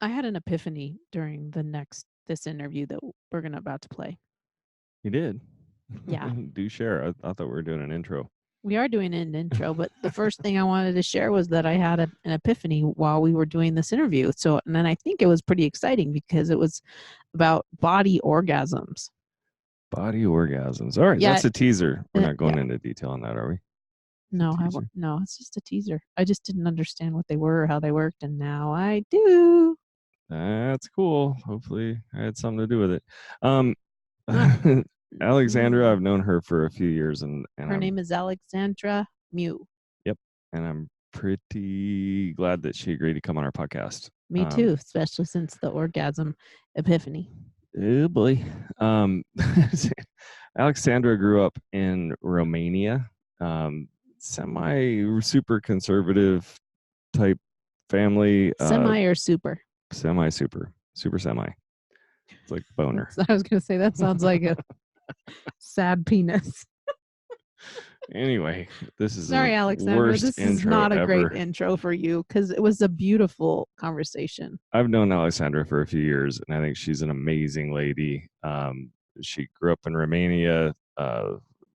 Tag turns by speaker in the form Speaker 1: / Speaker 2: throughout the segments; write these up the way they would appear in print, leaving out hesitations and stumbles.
Speaker 1: I had an epiphany during this interview that we're about to play.
Speaker 2: You did?
Speaker 1: Yeah.
Speaker 2: Do share. I thought we were doing an intro.
Speaker 1: We are doing an intro, but the first thing I wanted to share was that I had an epiphany while we were doing this interview. So, and then I think it was pretty exciting because it was about body orgasms.
Speaker 2: Body orgasms. All right,
Speaker 1: Yeah,
Speaker 2: that's a teaser. We're not going
Speaker 1: yeah.
Speaker 2: into detail on that, are we?
Speaker 1: No,
Speaker 2: Teaser.
Speaker 1: no, it's just a teaser. I just didn't understand what they were or how they worked, and now I do.
Speaker 2: That's cool. Hopefully I had something to do with it. Alexandra,
Speaker 1: Mm.
Speaker 2: I've known her for a few years, and
Speaker 1: Her name is Alexandra Miu.
Speaker 2: Yep. And I'm pretty glad that she agreed to come on our podcast.
Speaker 1: Me too, especially since the orgasm epiphany.
Speaker 2: Oh boy. Alexandra grew up in Romania, semi super conservative type family.
Speaker 1: Semi or super?
Speaker 2: Semi super semi. It's like boner.
Speaker 1: I was gonna say that sounds like a sad penis.
Speaker 2: Anyway, this is
Speaker 1: sorry, Alexandra.
Speaker 2: Worst
Speaker 1: this
Speaker 2: intro
Speaker 1: is not a
Speaker 2: ever.
Speaker 1: great intro for you because it was a beautiful conversation.
Speaker 2: I've known Alexandra for a few years, and I think she's an amazing lady. She grew up in Romania,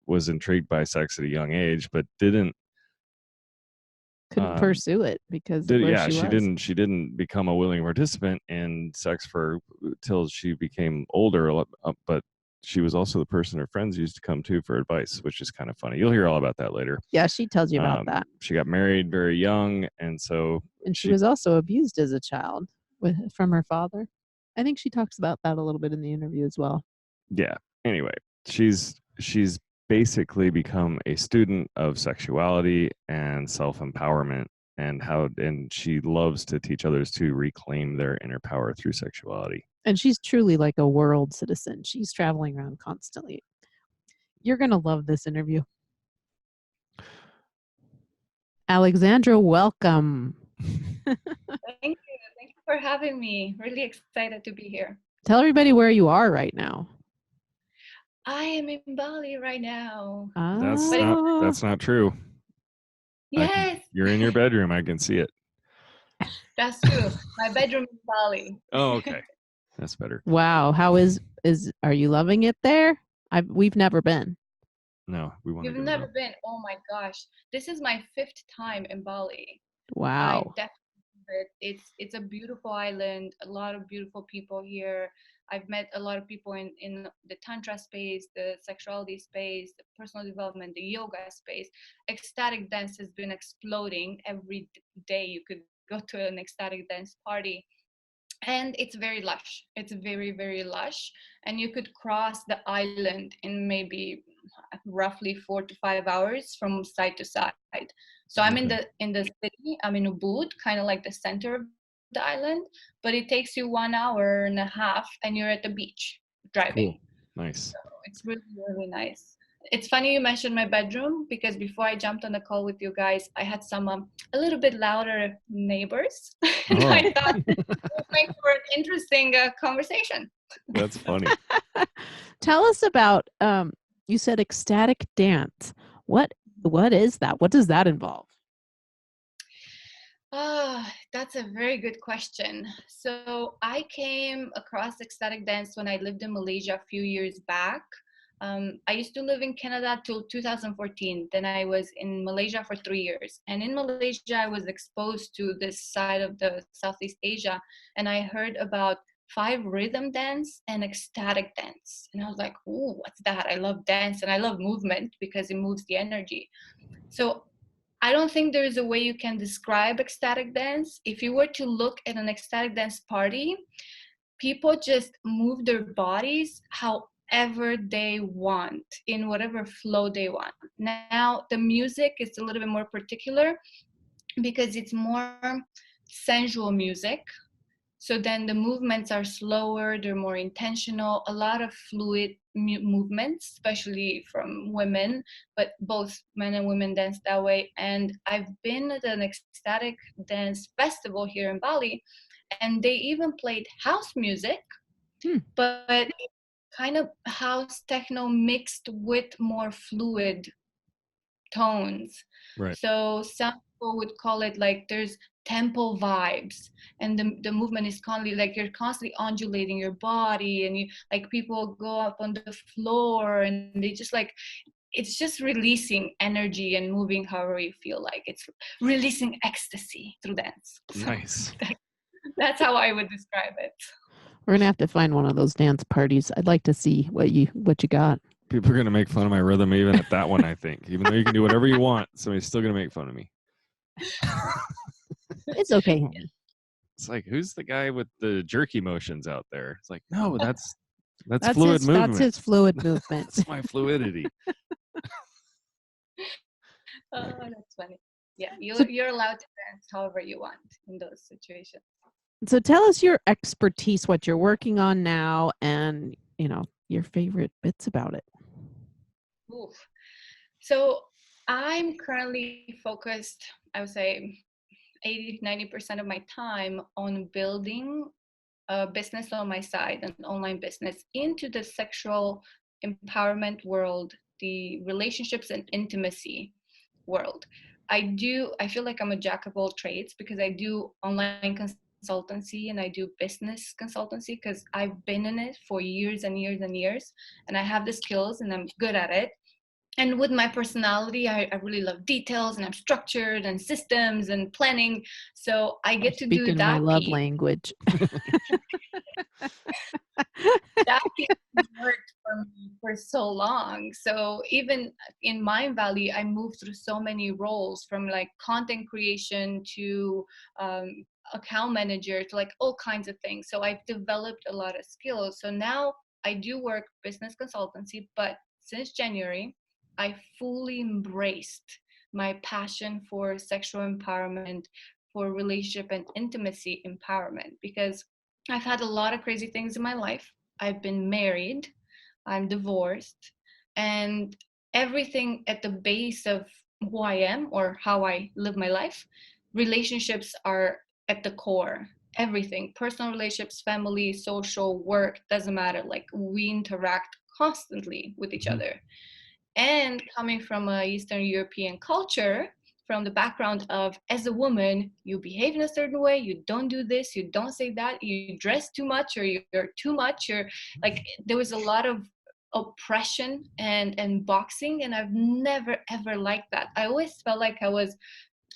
Speaker 2: was intrigued by sex at a young age, but couldn't
Speaker 1: pursue it because of where she was.
Speaker 2: She didn't become a willing participant in sex till she became older. But she was also the person her friends used to come to for advice, which is kind of funny. You'll hear all about that later.
Speaker 1: Yeah, she tells you about that.
Speaker 2: She got married very young, and
Speaker 1: she was also abused as a child from her father. I think she talks about that a little bit in the interview as well.
Speaker 2: Yeah. Anyway, she's basically become a student of sexuality and self-empowerment, and she loves to teach others to reclaim their inner power through sexuality.
Speaker 1: And she's truly like a world citizen. She's traveling around constantly. You're going to love this interview. Alexandra, welcome.
Speaker 3: Thank you. Thank you for having me. Really excited to be here.
Speaker 1: Tell everybody where you are right now.
Speaker 3: I am in Bali right now.
Speaker 2: That's not true.
Speaker 3: Yes.
Speaker 2: You're in your bedroom. I can see it.
Speaker 3: That's true. My bedroom is Bali.
Speaker 2: Oh, okay. That's better.
Speaker 1: Wow. How are you loving it there? We've never been.
Speaker 2: No, we want to.
Speaker 3: You've never been. Oh my gosh. This is my 5th time in Bali.
Speaker 1: Wow.
Speaker 3: I definitely, it's a beautiful island, a lot of beautiful people here. I've met a lot of people in the Tantra space, the sexuality space, the personal development, the yoga space. Ecstatic dance has been exploding. Every day you could go to an ecstatic dance party. And it's very lush. It's very, very lush. And you could cross the island in maybe roughly 4 to 5 hours from side to side. So I'm in the city. I'm in Ubud, kind of like the center of the island, but it takes you 1 hour and a half, and you're at the beach driving.
Speaker 2: Cool. Nice.
Speaker 3: So it's really, really nice. It's funny you mentioned my bedroom, because before I jumped on the call with you guys, I had some a little bit louder neighbors. And I thought it would make for an interesting conversation.
Speaker 2: That's funny.
Speaker 1: Tell us about, you said ecstatic dance. What is that? What does that involve?
Speaker 3: That's a very good question. So I came across ecstatic dance when I lived in Malaysia a few years back. I used to live in Canada till 2014. Then I was in Malaysia for 3 years. And in Malaysia, I was exposed to this side of the Southeast Asia. And I heard about 5 rhythm dance and ecstatic dance. And I was like, ooh, what's that? I love dance and I love movement because it moves the energy. So I don't think there is a way you can describe ecstatic dance. If you were to look at an ecstatic dance party, people just move their bodies however they want, in whatever flow they want. Now, the music is a little bit more particular because it's more sensual music. So then the movements are slower, they're more intentional, a lot of fluid movements, especially from women, but both men and women dance that way. And I've been at an ecstatic dance festival here in Bali, and they even played house music, but kind of house techno mixed with more fluid tones.
Speaker 2: Right.
Speaker 3: So some people would call it like there's tempo vibes, and the movement is constantly like you're constantly undulating your body, and you like people go up on the floor and they just like, it's just releasing energy and moving however you feel like. It's releasing ecstasy through dance. So
Speaker 2: Nice.
Speaker 3: that's how I would describe it.
Speaker 1: We're gonna have to find one of those dance parties. I'd like to see what you got.
Speaker 2: People are going to make fun of my rhythm even at that one, I think. Even though you can do whatever you want, somebody's still going to make fun of me.
Speaker 1: It's okay, honey.
Speaker 2: It's like, who's the guy with the jerky motions out there? It's like, no, that's fluid movement.
Speaker 1: That's his fluid movement.
Speaker 2: That's my fluidity.
Speaker 3: Oh, that's funny. Yeah,
Speaker 1: So-
Speaker 3: you're allowed to dance however you want in those situations.
Speaker 1: So tell us your expertise, what you're working on now, and your favorite bits about it.
Speaker 3: Oof. So I'm currently focused, I would say 80-90% of my time on building a business on my side, an online business, into the sexual empowerment world, the relationships and intimacy world. I feel like I'm a jack of all trades because I do online consultancy and I do business consultancy because I've been in it for years and years and years, and I have the skills and I'm good at it. And with my personality, I really love details, and I'm structured and systems and planning. So I get to do
Speaker 1: Speaking
Speaker 3: that
Speaker 1: my love
Speaker 3: piece.
Speaker 1: language.
Speaker 3: That piece has worked for me for so long. So even in Mind Valley, I moved through so many roles, from like content creation to account manager to like all kinds of things. So I've developed a lot of skills. So now I do work business consultancy, but since January, I fully embraced my passion for sexual empowerment, for relationship and intimacy empowerment, because I've had a lot of crazy things in my life. I've been married, I'm divorced, and everything at the base of who I am or how I live my life, relationships are at the core. Everything, personal relationships, family, social, work, doesn't matter. Like we interact constantly with each other. And coming from a Eastern European culture, from the background of, as a woman, you behave in a certain way, you don't do this, you don't say that, you dress too much, or you're too much, or like there was a lot of oppression and boxing, and I've never ever liked that. I always felt like I was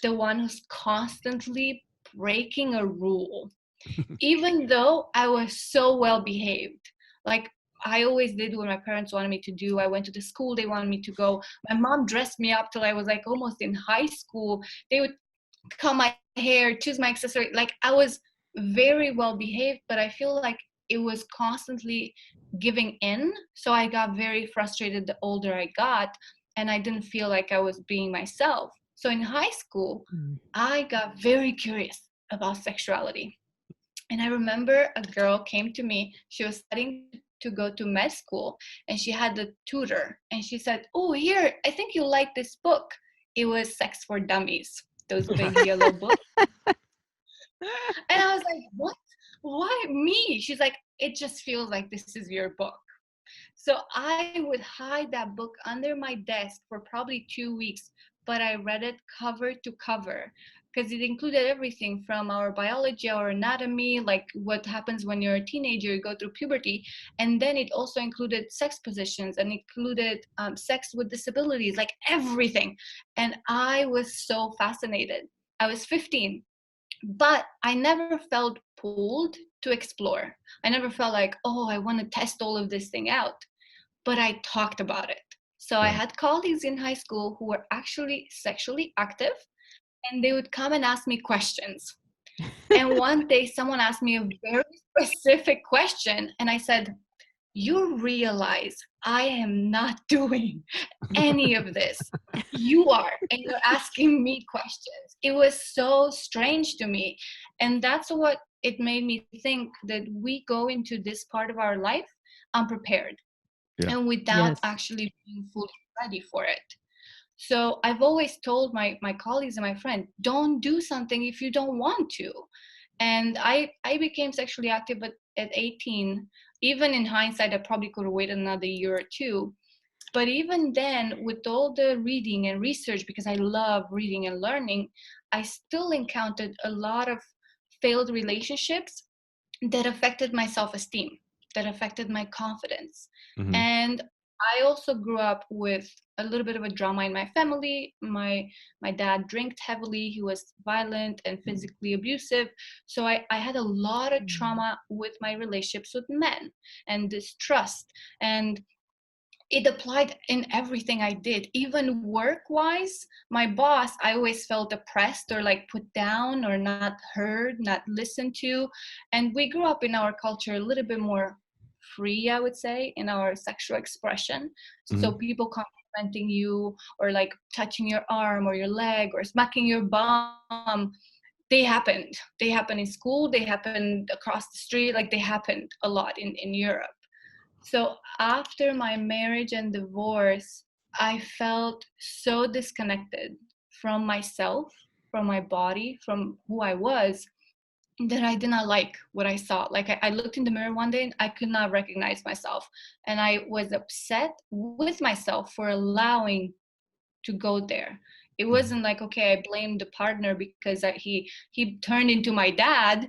Speaker 3: the one who's constantly breaking a rule, even though I was so well behaved. Like I always did what my parents wanted me to do. I went to the school they wanted me to go. My mom dressed me up till I was like almost in high school. They would comb my hair, choose my accessory. Like I was very well behaved, but I feel like it was constantly giving in. So I got very frustrated the older I got, and I didn't feel like I was being myself. So in high school, I got very curious about sexuality. And I remember a girl came to me. She was studying to go to med school, and she had a tutor. And she said, "Oh, here, I think you like this book." It was Sex for Dummies, those big yellow books. And I was like, "What? Why me?" She's like, "It just feels like this is your book." So I would hide that book under my desk for probably 2 weeks, but I read it cover to cover because it included everything from our biology, our anatomy, like what happens when you're a teenager, you go through puberty. And then it also included sex positions and included sex with disabilities, like everything. And I was so fascinated. I was 15, but I never felt pulled to explore. I never felt like, oh, I want to test all of this thing out. But I talked about it. So I had colleagues in high school who were actually sexually active, and they would come and ask me questions. And one day someone asked me a very specific question, and I said, "You realize I am not doing any of this. You are, and you're asking me questions." It was so strange to me. And that's what it made me think, that we go into this part of our life unprepared and without actually being fully ready for it. So I've always told my colleagues and my friends, don't do something if you don't want to. And I became sexually active at 18. Even in hindsight, I probably could have waited another year or two. But even then, with all the reading and research, because I love reading and learning, I still encountered a lot of failed relationships that affected my self-esteem, that affected my confidence.
Speaker 2: Mm-hmm.
Speaker 3: And I also grew up with a little bit of a drama in my family. My dad drank heavily. He was violent and physically abusive. So I had a lot of trauma with my relationships with men and distrust. And it applied in everything I did, even work-wise. My boss, I always felt oppressed or like put down or not heard, not listened to. And we grew up in our culture a little bit more free, I would say, in our sexual expression. So
Speaker 2: Mm-hmm.
Speaker 3: people complimenting you or like touching your arm or your leg or smacking your bum, they happened. They happened in school, they happened across the street, like they happened a lot in Europe. So after my marriage and divorce, I felt so disconnected from myself, from my body, from who I was, that I did not like what I saw. Like I looked in the mirror one day and I could not recognize myself. And I was upset with myself for allowing to go there. It wasn't like, okay, I blamed the partner because he turned into my dad,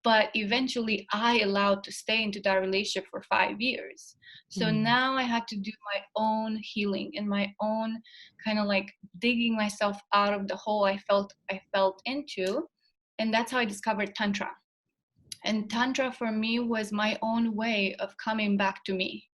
Speaker 3: but eventually I allowed to stay into that relationship for 5 years. So now I had to do my own healing and my own kind of like digging myself out of the hole I felt into. And that's how I discovered Tantra. And Tantra for me was my own way of coming back to me.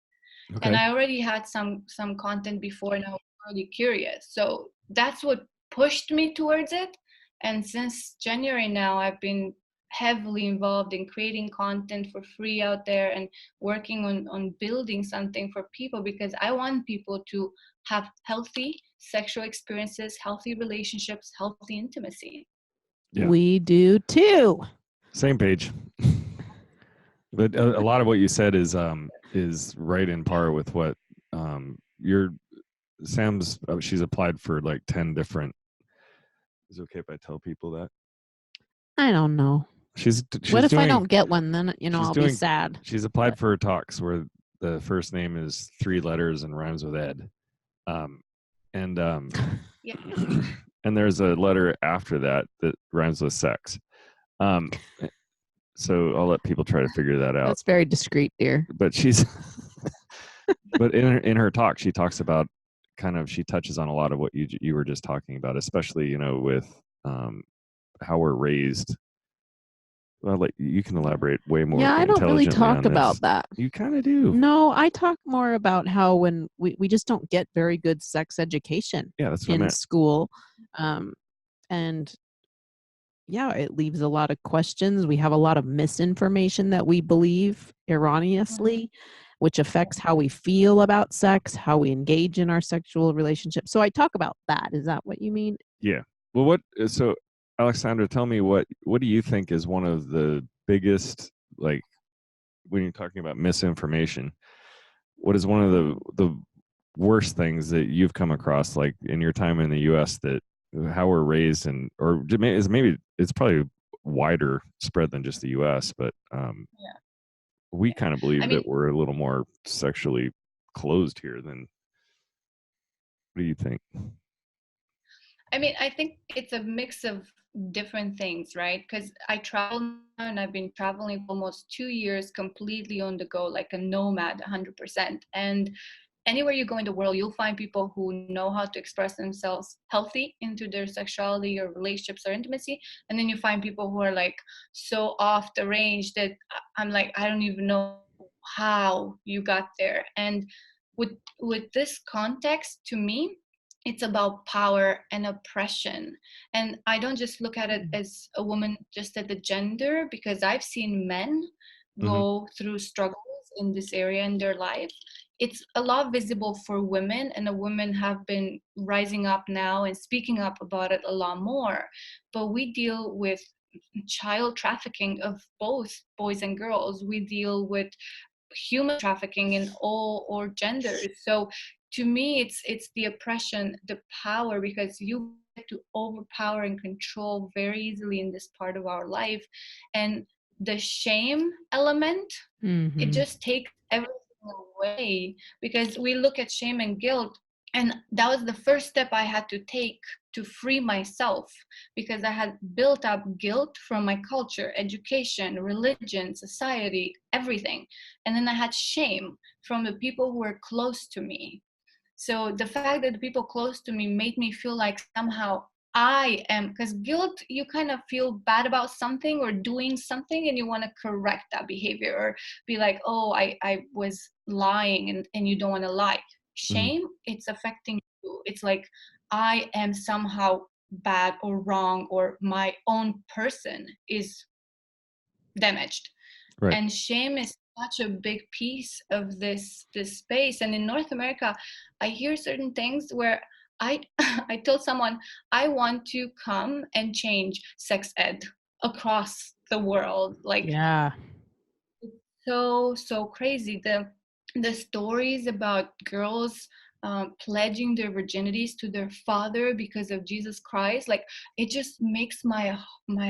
Speaker 3: And
Speaker 2: Okay.
Speaker 3: I already had some content before and I was really curious. So that's what pushed me towards it. And since January now, I've been heavily involved in creating content for free out there and working on building something for people, because I want people to have healthy sexual experiences, healthy relationships, healthy intimacy.
Speaker 2: Yeah.
Speaker 1: We do too.
Speaker 2: Same page. But a lot of what you said is right in par with what your Sam's. She's applied for like 10 different. Is it okay if I tell people that?
Speaker 1: I don't know.
Speaker 2: She's
Speaker 1: What if
Speaker 2: doing,
Speaker 1: I don't get one? Then
Speaker 2: she's
Speaker 1: I'll
Speaker 2: doing,
Speaker 1: be sad.
Speaker 2: She's applied for talks where the first name is 3 letters and rhymes with Ed, and
Speaker 3: Yeah.
Speaker 2: and there's a letter after that that rhymes with sex. So I'll let people try to figure that out.
Speaker 1: That's very discreet, dear.
Speaker 2: But but in her talk, she talks about she touches on a lot of what you were just talking about, especially with how we're raised. Well, like you can elaborate way more.
Speaker 1: Yeah, I don't really
Speaker 2: intelligently
Speaker 1: talk
Speaker 2: on
Speaker 1: about
Speaker 2: this.
Speaker 1: that.
Speaker 2: You kind of do.
Speaker 1: No, I talk more about how when we just don't get very good sex education
Speaker 2: Yeah, that's what I
Speaker 1: in
Speaker 2: meant.
Speaker 1: school. And yeah, it leaves a lot of questions. We have a lot of misinformation that we believe erroneously, which affects how we feel about sex, how we engage in our sexual relationship. So I talk about that. Is that what you mean?
Speaker 2: Yeah. Well, so Alexandra, tell me what do you think is one of the biggest, like, when you're talking about misinformation, what is one of the worst things that you've come across, like in your time in the U.S., that how we're raised, and or maybe it's probably wider spread than just the U.S., but we kind of believe that we're a little more sexually closed here than. What do you think?
Speaker 3: I mean, I think it's a mix of different things, right? Because I travel now and I've been traveling almost 2 years completely on the go, like a nomad, 100%. And anywhere you go in the world, you'll find people who know how to express themselves healthy into their sexuality or relationships or intimacy. And then you find people who are like so off the range that I'm like, I don't even know how you got there. And with this context, to me, it's about power and oppression. And I don't just look at it as a woman, just at the gender, because I've seen men go through struggles in this area in their life. It's a lot visible for women, and the women have been rising up now and speaking up about it a lot more. But we deal with child trafficking of both boys and girls. We deal with human trafficking in all genders. So to me, it's the oppression, the power, because you get to overpower and control very easily in this part of our life. And the shame element, it just takes everything away, because we look at shame and guilt, and that was the first step I had to take to free myself, because I had built up guilt from my culture, education, religion, society, everything. And then I had shame from the people who were close to me. So the fact that the people close to me made me feel like somehow I am, because guilt, you kind of feel bad about something or doing something and you want to correct that behavior, or be like, oh, I was lying, and you don't want to lie.
Speaker 2: Mhm.
Speaker 3: Shame, it's affecting you. It's like I am somehow bad or wrong, or my own person is damaged.
Speaker 2: Right.
Speaker 3: And shame is such a big piece of this space. And in North America, I hear certain things where I I told someone I want to come and change sex ed across the world. Like,
Speaker 1: Yeah.
Speaker 3: so crazy. The stories about girls pledging their virginities to their father because of Jesus Christ, like, it just makes my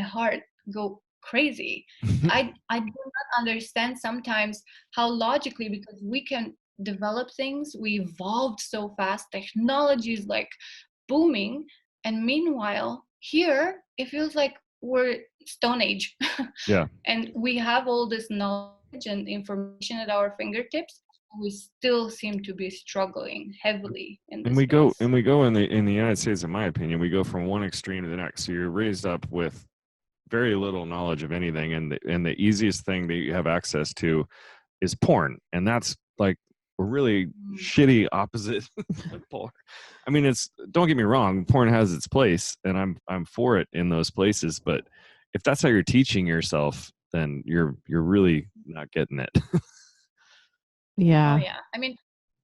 Speaker 3: heart go crazy. I do not understand sometimes how logically, because we can develop things, we evolved so fast, technology is like booming, and meanwhile here it feels like we're stone age.
Speaker 2: Yeah.
Speaker 3: And we have all this knowledge and information at our fingertips, and we still seem to be struggling heavily in
Speaker 2: And
Speaker 3: this
Speaker 2: we go
Speaker 3: space.
Speaker 2: in the United States, in my opinion, we go from one extreme to the next. So you're raised up with very little knowledge of anything, and the easiest thing that you have access to is porn, and that's like a really shitty opposite of porn. I mean, it's, don't get me wrong, porn has its place, and I'm for it in those places, but if that's how you're teaching yourself, then you're really not getting it.
Speaker 1: Yeah.
Speaker 3: Oh yeah, I mean,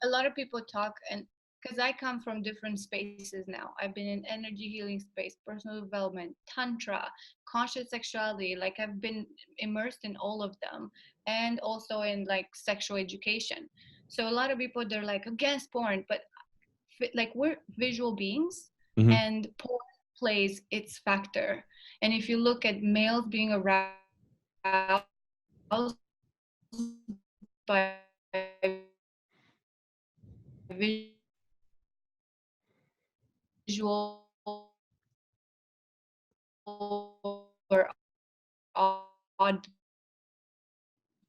Speaker 3: a lot of people talk, and because I come from different spaces now, I've been in energy healing space, personal development, tantra, conscious sexuality, like I've been immersed in all of them, and also in like sexual education. So a lot of people, they're like against porn, but like we're visual beings,
Speaker 2: Mhm.
Speaker 3: and porn plays its factor. And if you look at males being aroused by visual or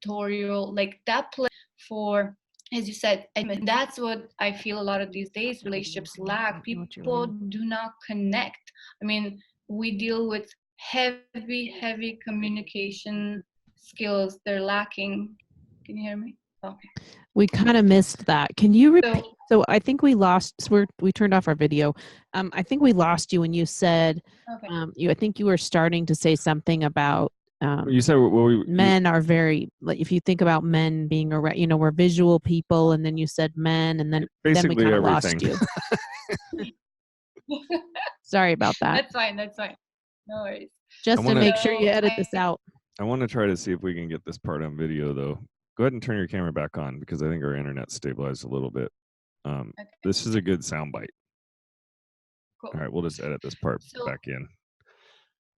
Speaker 3: auditorial, like that play for, as you said, and that's what I feel a lot of these days relationships lack. People do not connect. I mean, we deal with heavy communication skills. They're lacking. Can you hear me? Okay.
Speaker 1: We kind of missed that. Can you repeat?
Speaker 3: So,
Speaker 1: So I think we lost. So we turned off our video. I think we lost you when you said.
Speaker 3: okay.
Speaker 1: I think you were starting to say something about
Speaker 2: You said, well,
Speaker 1: men are very, like, if you think about men being we're visual people, and then you said men, and then we
Speaker 2: basically
Speaker 1: kind of
Speaker 2: everything.
Speaker 1: lost you. Sorry about that.
Speaker 3: That's fine. That's fine. No worries.
Speaker 1: Just to
Speaker 2: wanna-
Speaker 1: make sure you
Speaker 3: So
Speaker 1: edit this out.
Speaker 2: I want to try to see if we can get this part on video, though. Go ahead and turn your camera back on, because I think our internet's stabilized a little bit.
Speaker 3: Okay.
Speaker 2: This is a good soundbite.
Speaker 3: Cool.
Speaker 2: All right, we'll just edit this part
Speaker 3: So,
Speaker 2: back in.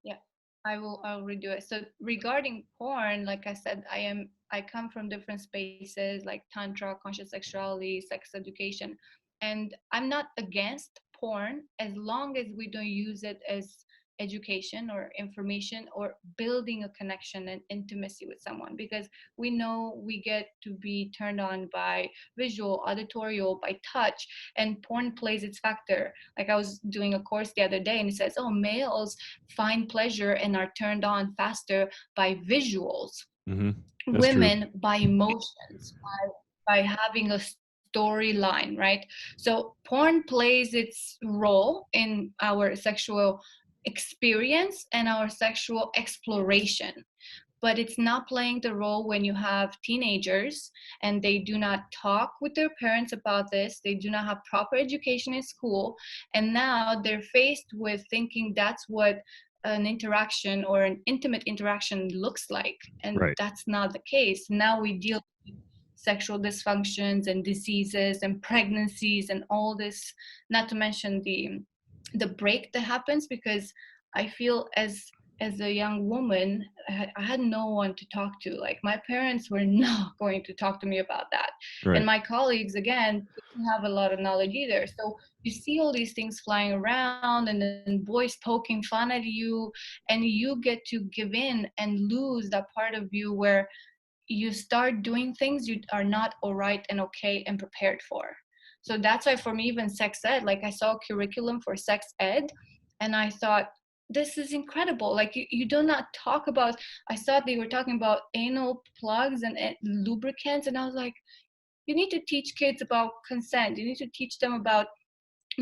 Speaker 3: yeah, I'll redo it. So regarding porn, like I said, I come from different spaces like tantra, conscious sexuality, sex education, and I'm not against porn as long as we don't use it as education or information or building a connection and intimacy with someone, because we know we get to be turned on by visual, auditorial, by touch, and porn plays its factor. Like I was doing a course the other day and it says, oh, males find pleasure and are turned on faster by visuals.
Speaker 2: Mm-hmm.
Speaker 3: Women by emotions, by having a storyline, right? So porn plays its role in our sexual experience and our sexual exploration, but it's not playing the role when you have teenagers and they do not talk with their parents about this, they do not have proper education in school, and now they're faced with thinking that's what an interaction or an intimate interaction looks like, and
Speaker 2: Right.
Speaker 3: that's not the case. Now we deal with sexual dysfunctions and diseases and pregnancies and all this, not to mention the break that happens, because I feel as as a young woman, I had no one to talk to. Like my parents were not going to talk to me about that. And
Speaker 2: Right.
Speaker 3: my colleagues, again, didn't have a lot of knowledge either. So you see all these things flying around and then boys poking fun at you, and you get to give in and lose that part of you where you start doing things you are not all right and okay and prepared for. So that's why for me, even sex ed, like I saw a curriculum for sex ed and I thought, this is incredible. Like you do not talk about, I thought they were talking about anal plugs and lubricants. And I was like, you need to teach kids about consent. You need to teach them about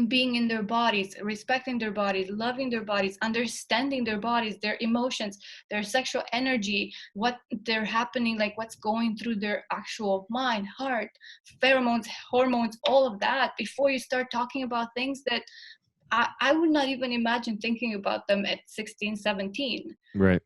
Speaker 3: being in their bodies, respecting their bodies, loving their bodies, understanding their bodies, their emotions, their sexual energy, what they're happening, like what's going through their actual mind, heart, pheromones, hormones, all of that, before you start talking about things that I would not even imagine thinking about them at 16, 17.
Speaker 2: Right.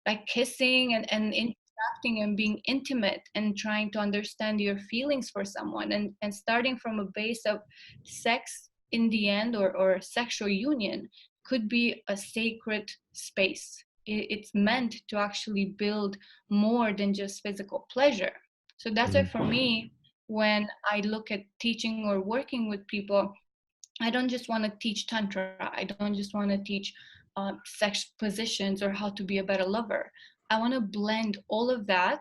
Speaker 3: Like kissing and interacting and being intimate and trying to understand your feelings for someone, and starting from a base of sex in the end, or sexual union could be a sacred space. It's meant to actually build more than just physical pleasure. So that's why
Speaker 2: Mhm.
Speaker 3: for me, when I look at teaching or working with people, I don't just want to teach Tantra. I don't just want to teach sex positions or how to be a better lover. I want to blend all of that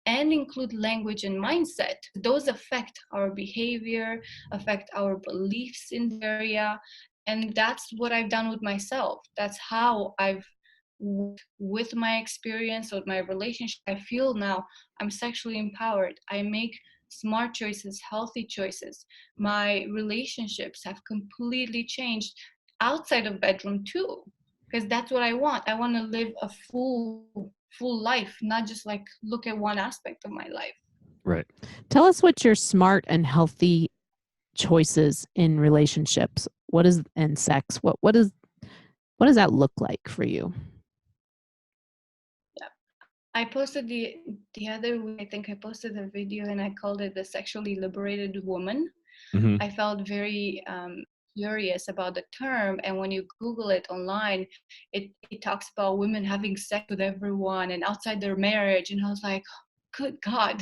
Speaker 3: and include language and mindset. Those affect our behavior, affect our beliefs in the area. And that's what I've done with myself. That's how I've, with my experience, with my relationship, I feel now I'm sexually empowered. I make smart choices, healthy choices. My relationships have completely changed outside of bedroom too, because that's what I want. I want to live a full life, not just like look at one aspect of my life.
Speaker 2: Right.
Speaker 1: Tell us what your smart and healthy choices in relationships. What is and sex? What does that look like for you?
Speaker 3: Yeah. I posted the other week, I think I posted a video and I called it the sexually liberated woman.
Speaker 2: Hmm.
Speaker 3: I felt very curious about the term, and when you Google it online, it talks about women having sex with everyone and outside their marriage, and I was like, good God,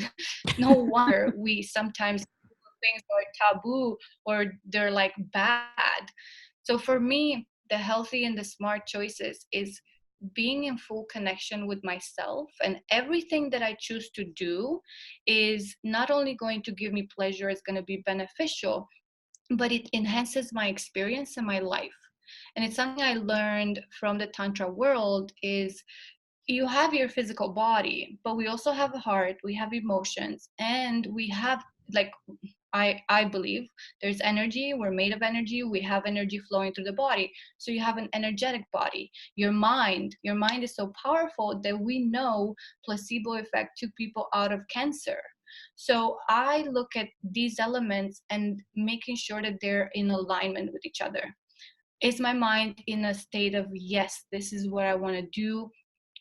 Speaker 3: no wonder we sometimes things are taboo or they're like bad. So for me, the healthy and the smart choices is being in full connection with myself, and everything that I choose to do is not only going to give me pleasure, it's going to be beneficial, but it enhances my experience and my life. And it's something I learned from the Tantra world is you have your physical body, but we also have a heart, we have emotions, and we have, like, I believe there's energy, we're made of energy, we have energy flowing through the body. So you have an energetic body. Your mind is so powerful that we know placebo effect took people out of cancer. So I look at these elements and making sure that they're in alignment with each other. Is my mind in a state of, yes, this is what I want to do?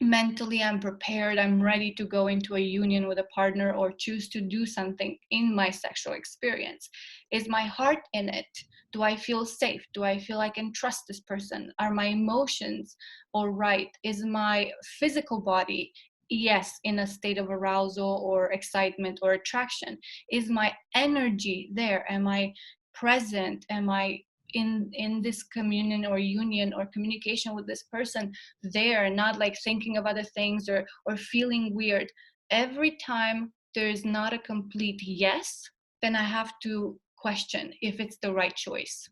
Speaker 3: Mentally, I'm prepared, I'm ready to go into a union with a partner or choose to do something in my sexual experience. Is my heart in it? Do I feel safe? Do I feel I can trust this person? Are my emotions all right? Is my physical body, yes, in a state of arousal or excitement or attraction? Is my energy there? Am I present? Am I in this communion or union or communication with this person there, not like thinking of other things or feeling weird? Every time there's not a complete yes, then I have to question if it's the right choice,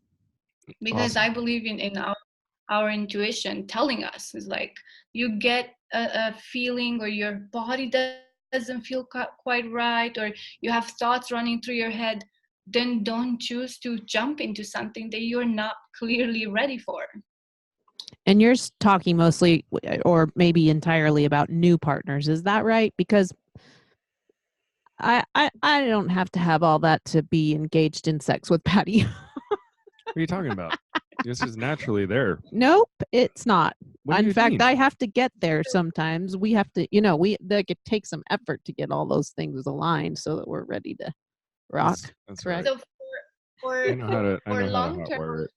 Speaker 3: because
Speaker 2: Awesome.
Speaker 3: I believe in our intuition telling us is like, you get a feeling or your body doesn't feel quite right, or you have thoughts running through your head, then don't choose to jump into something that you're not clearly ready for.
Speaker 1: And you're talking mostly or maybe entirely about new partners. Is that right? Because I don't have to have all that to be engaged in sex with Patty.
Speaker 2: What are you talking about? This is naturally there.
Speaker 1: Nope, it's not.
Speaker 2: What do
Speaker 1: In
Speaker 2: you
Speaker 1: fact,
Speaker 2: mean?
Speaker 1: I have to get there sometimes. We have to, it takes some effort to get all those things aligned so that we're ready to rock.
Speaker 2: That's
Speaker 1: Correct?
Speaker 2: right.
Speaker 3: So for
Speaker 2: I know how to
Speaker 3: for long
Speaker 2: hot
Speaker 3: term,
Speaker 2: wire it.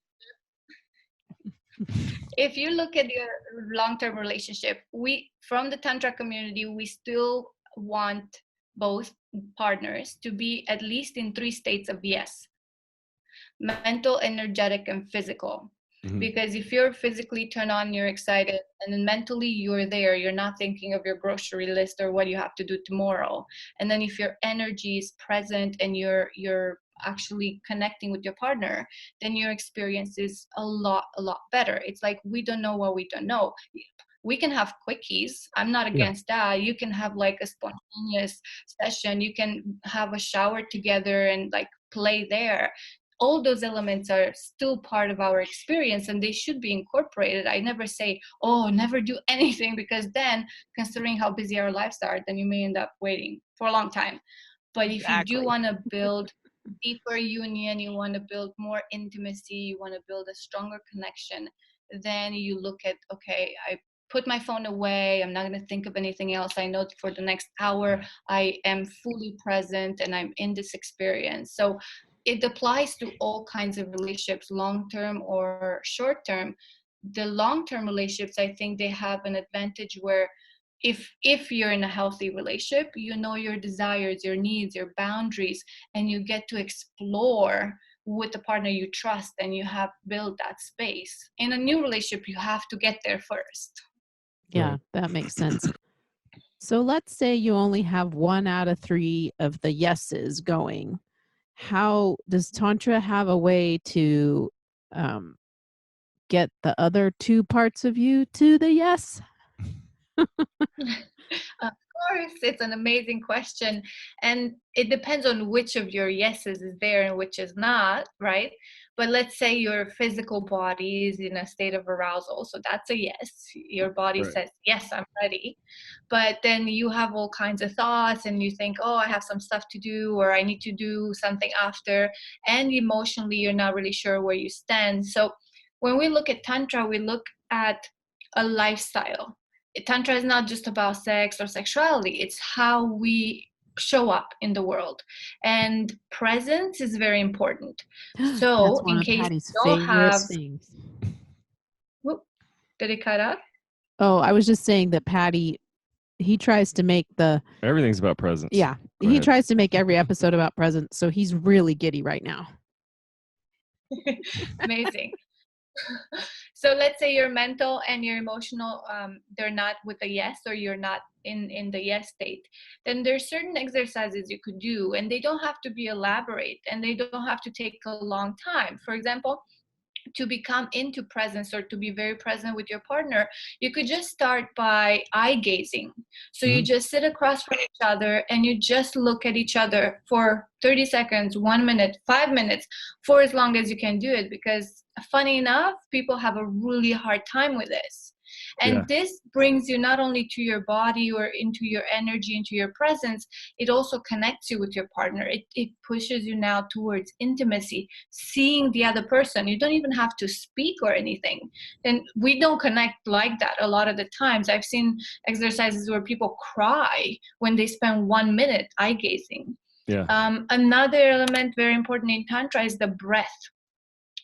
Speaker 3: If you look at your long-term relationship, we from the Tantra community, we still want both partners to be at least in 3 states of yes: mental, energetic, and physical. Because if you're physically turned on, you're excited, and then mentally you're there, you're not thinking of your grocery list or what you have to do tomorrow. And then if your energy is present and you're actually connecting with your partner, then your experience is a lot better. It's like, we don't know what we don't know. We can have quickies. I'm not against that. You can have like a spontaneous session. You can have a shower together and like play there. All those elements are still part of our experience, and they should be incorporated. I never say, oh, never do anything, because then, considering how busy our lives are, then you may end up waiting for a long time. But if you do want to build deeper union, you want to build more intimacy, you want to build a stronger connection, then you look at, okay, I put my phone away, I'm not going to think of anything else. I know for the next hour I am fully present and I'm in this experience. So it applies to all kinds of relationships, long-term or short-term. The long-term relationships, I think they have an advantage where if you're in a healthy relationship, you know your desires, your needs, your boundaries, and you get to explore with the partner you trust, and you have built that space. In a new relationship, you have to get there first.
Speaker 1: Yeah, that makes sense. So let's say you only have 1 out of 3 of the yeses going. How does Tantra have a way to get the other 2 parts of you to the yes?
Speaker 3: Of course, it's an amazing question. And it depends on which of your yeses is there and which is not, right? But let's say your physical body is in a state of arousal. So that's a yes. Your body says, yes, I'm ready. But then you have all kinds of thoughts and you think, oh, I have some stuff to do, or I need to do something after. And emotionally, you're not really sure where you stand. So when we look at Tantra, we look at a lifestyle. Tantra is not just about sex or sexuality. It's how we show up in the world. And presence is very important. So
Speaker 1: That's one
Speaker 3: in
Speaker 1: of
Speaker 3: case
Speaker 1: Patty's
Speaker 3: you don't
Speaker 1: favorite
Speaker 3: have...
Speaker 1: things.
Speaker 3: Whoop, did it cut out?
Speaker 1: Oh, I was just saying that Patty, he tries to make
Speaker 2: Everything's about presence.
Speaker 1: Yeah, he tries to make every episode about presence. So he's really giddy right now.
Speaker 3: Amazing. So let's say your mental and your emotional, they're not with a yes, or you're not in the yes state. Then there's certain exercises you could do, and they don't have to be elaborate, and they don't have to take a long time. For example, to become into presence or to be very present with your partner, you could just start by eye gazing. So you just sit across from each other and you just look at each other for 30 seconds, 1 minute, 5 minutes, for as long as you can do it. Because funny enough, people have a really hard time with this. And this brings you not only to your body or into your energy, into your presence, it also connects you with your partner. It pushes you now towards intimacy, seeing the other person. You don't even have to speak or anything. And we don't connect like that a lot of the times. I've seen exercises where people cry when they spend 1 minute eye gazing. Another element very important in Tantra is the breath.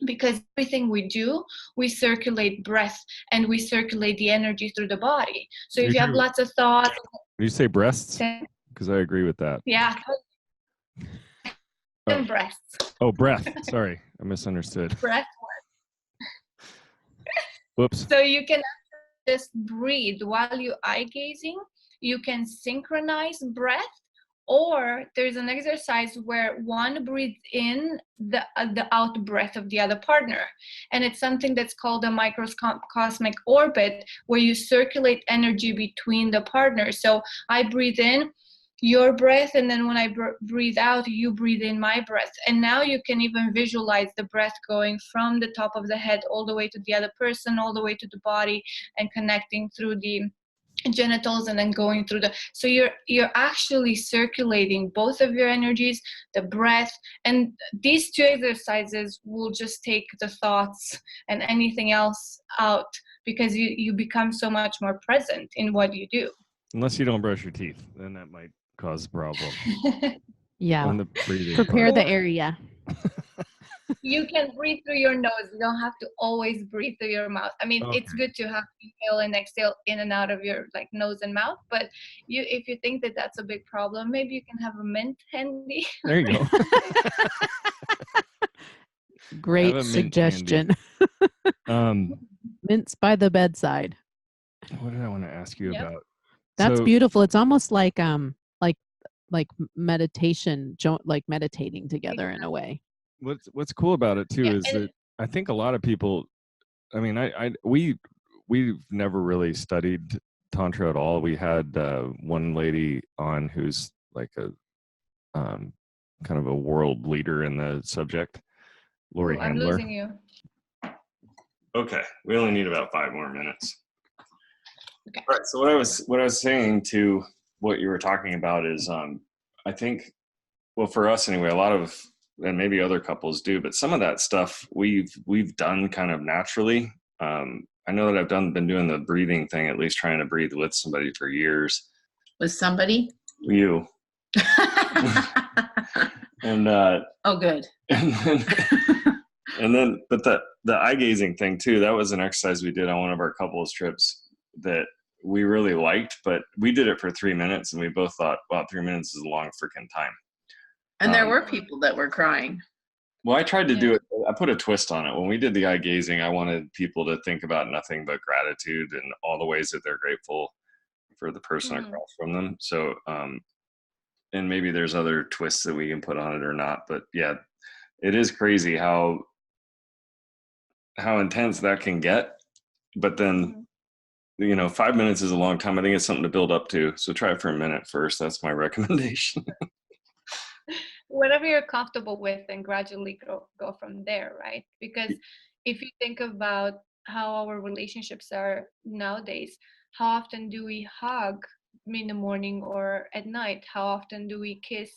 Speaker 3: Because everything we do, we circulate breath and we circulate the energy through the body. So if you have lots of thoughts...
Speaker 2: You say breasts? Because I agree with that.
Speaker 3: Yeah. And breasts.
Speaker 2: Oh, breath. Sorry, I misunderstood.
Speaker 3: Breath work.
Speaker 2: Whoops.
Speaker 3: So you can just breathe while you're eye gazing. You can synchronize breath. Or there's an exercise where one breathes in the out breath of the other partner. And it's something that's called a microcosmic orbit, where you circulate energy between the partners. So I breathe in your breath, and then when I breathe out, you breathe in my breath. And now you can even visualize the breath going from the top of the head all the way to the other person, all the way to the body, and connecting through the genitals, and then going through so you're actually circulating both of your energies, the breath. And these 2 exercises will just take the thoughts and anything else out, because you become so much more present in what you do.
Speaker 2: Unless you don't brush your teeth, then that might cause a problem.
Speaker 1: Yeah.
Speaker 2: On the breathing
Speaker 1: Prepare
Speaker 2: part.
Speaker 1: the area.
Speaker 3: You can breathe through your nose. You don't have to always breathe through your mouth. I mean,
Speaker 2: Okay.
Speaker 3: it's good to have inhale and exhale in and out of your like nose and mouth, but if you think that that's a big problem, maybe you can have a mint handy.
Speaker 2: There you go.
Speaker 1: Great
Speaker 2: Have a mint handy.
Speaker 1: suggestion.
Speaker 2: Um,
Speaker 1: Mints by the bedside.
Speaker 2: what did I want to ask you
Speaker 3: Yep.
Speaker 2: about?
Speaker 1: That's
Speaker 2: So,
Speaker 1: beautiful. It's almost like meditation, like meditating together in a way.
Speaker 2: what's cool about it too
Speaker 3: Yeah,
Speaker 2: is
Speaker 3: and
Speaker 2: that I think a lot of people, I mean, we've never really studied Tantra at all. We had one lady on who's like a kind of a world leader in the subject, Lori
Speaker 3: ooh, I'm
Speaker 2: Handler.
Speaker 3: losing you.
Speaker 2: Okay, we only need about 5 more minutes.
Speaker 3: Okay.
Speaker 2: All right. So what I was saying to what you were talking about is, I think, well, for us anyway, a lot of, and maybe other couples do, but some of that stuff we've done kind of naturally. I know that I've been doing the breathing thing, at least trying to breathe with somebody for years.
Speaker 4: With somebody?
Speaker 2: You. And
Speaker 4: oh, good.
Speaker 2: and then but the eye gazing thing too, that was an exercise we did on one of our couples trips that we really liked, but we did it for 3 minutes and we both thought, wow, 3 minutes is a long freaking time.
Speaker 4: And there were people that were crying.
Speaker 2: Well, I tried to do it. I put a twist on it. When we did the eye gazing, I wanted people to think about nothing but gratitude and all the ways that they're grateful for the person across from them. So, and maybe there's other twists that we can put on it or not, but yeah, it is crazy how intense that can get. But then, 5 minutes is a long time. I think it's something to build up to. So try it for a minute first. That's my recommendation.
Speaker 3: Whatever you're comfortable with, and gradually go from there, right? Because if you think about how our relationships are nowadays, how often do we hug in the morning or at night? How often do we kiss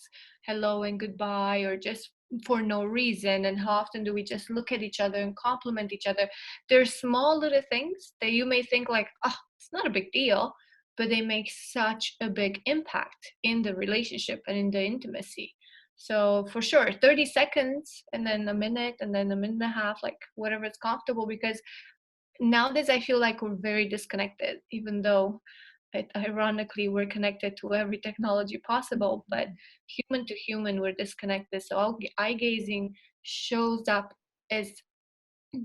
Speaker 3: hello and goodbye, or just for no reason? And how often do we just look at each other and compliment each other? There's small little things that you may think like, oh, it's not a big deal, but they make such a big impact in the relationship and in the intimacy. So for sure, 30 seconds and then a minute and then a minute and a half, like whatever is comfortable, because nowadays I feel like we're very disconnected, even though ironically we're connected to every technology possible, but human to human, we're disconnected. So eye gazing shows up as